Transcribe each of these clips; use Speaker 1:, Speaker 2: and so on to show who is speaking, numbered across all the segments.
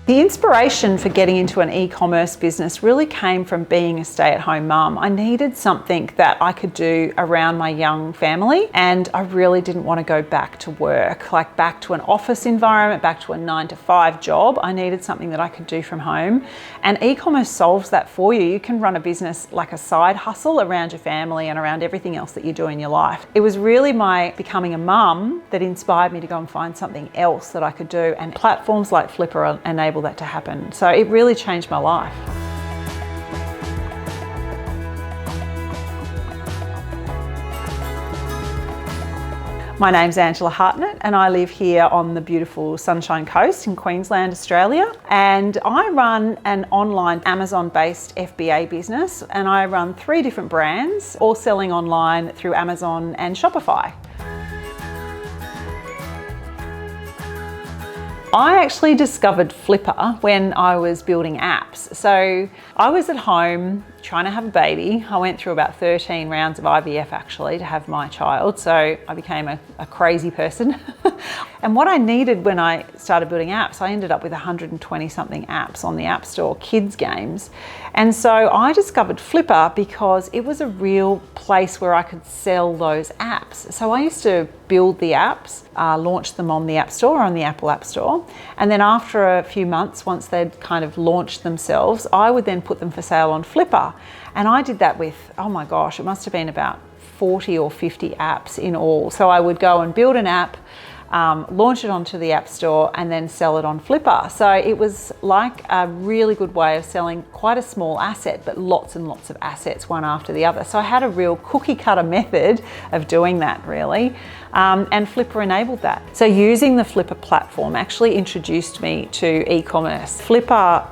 Speaker 1: The inspiration for getting into an e-commerce business really came from being a stay-at-home mum. I needed something that I could do around my young family, and I really didn't want to go back to work, like back to an office environment, back to a 9-to-5 job. I needed something that I could do from home, and e-commerce solves that for you. You can run a business like a side hustle around your family and around everything else that you do in your life. It was really my becoming a mum that inspired me to go and find something else that I could do, and platforms like Flippa enable that to happen. So it really changed my life. My name's Angela Hartnett and I live here on the beautiful Sunshine Coast in Queensland, Australia. And I run an online Amazon-based FBA business, and I run 3 different brands, all selling online through Amazon and Shopify. I actually discovered Flippa when I was building apps. So I was at home trying to have a baby. I went through about 13 rounds of IVF actually to have my child. So I became a crazy person. And what I needed when I started building apps, I ended up with 120 something apps on the App Store, kids games. And so I discovered Flippa because it was a real place where I could sell those apps. So I used to build the apps, launch them on the App Store, on the Apple App Store. And then after a few months, once they'd kind of launched themselves, I would then put them for sale on Flippa. And I did that with, oh my gosh, it must have been about 40 or 50 apps in all. So I would go and build an app, launch it onto the App Store, and then sell it on Flippa. So it was like a really good way of selling quite a small asset, but lots and lots of assets one after the other. So I had a real cookie cutter method of doing that really. And Flippa enabled that. So using the Flippa platform actually introduced me to e-commerce. Flippa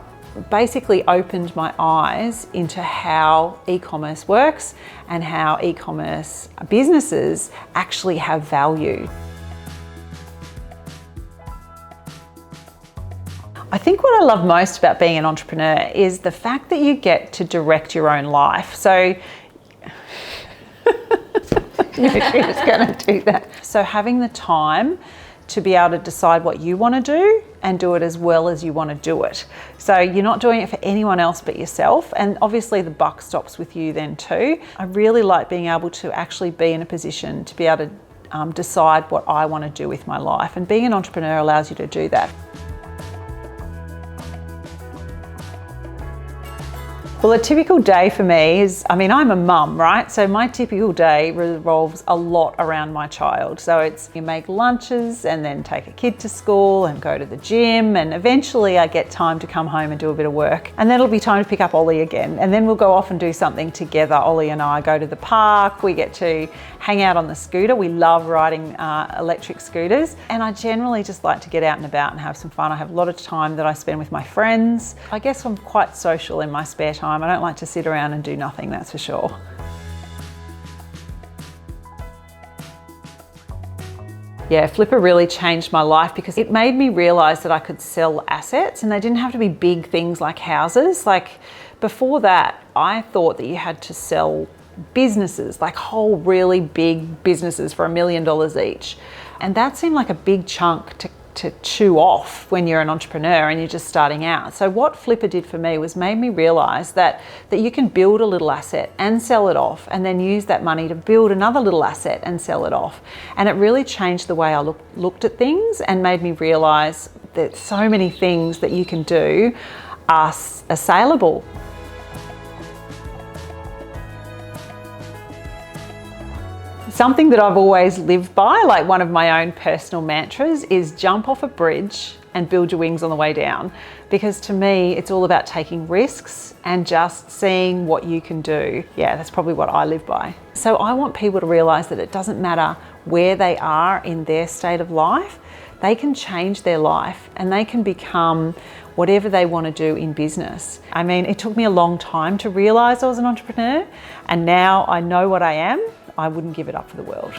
Speaker 1: basically opened my eyes into how e-commerce works and how e-commerce businesses actually have value. I think what I love most about being an entrepreneur is the fact that you get to direct your own life. So she's going to do that. So having the time to be able to decide what you want to do and do it as well as you want to do it. So you're not doing it for anyone else but yourself, and obviously the buck stops with you then too. I really like being able to actually be in a position to be able to decide what I want to do with my life, and being an entrepreneur allows you to do that. Well, a typical day for me is, I'm a mum, right? So my typical day revolves a lot around my child. So it's you make lunches and then take a kid to school and go to the gym, and eventually I get time to come home and do a bit of work. And then it'll be time to pick up Ollie again. And then we'll go off and do something together. Ollie and I go to the park, we get to hang out on the scooter. We love riding electric scooters. And I generally just like to get out and about and have some fun. I have a lot of time that I spend with my friends. I guess I'm quite social in my spare time. I don't like to sit around and do nothing, that's for sure. Yeah, Flippa really changed my life because it made me realise that I could sell assets, and they didn't have to be big things like houses. Like before that, I thought that you had to sell businesses, like whole really big businesses for $1 million each. And that seemed like a big chunk to chew off when you're an entrepreneur and you're just starting out. So what Flippa did for me was made me realise that you can build a little asset and sell it off, and then use that money to build another little asset and sell it off. And it really changed the way I looked at things, and made me realise that so many things that you can do are saleable. Something that I've always lived by, like one of my own personal mantras, is jump off a bridge and build your wings on the way down. Because to me, it's all about taking risks and just seeing what you can do. Yeah, that's probably what I live by. So I want people to realise that it doesn't matter where they are in their state of life, they can change their life and they can become whatever they want to do in business. It took me a long time to realise I was an entrepreneur, and now I know what I am. I wouldn't give it up for the world.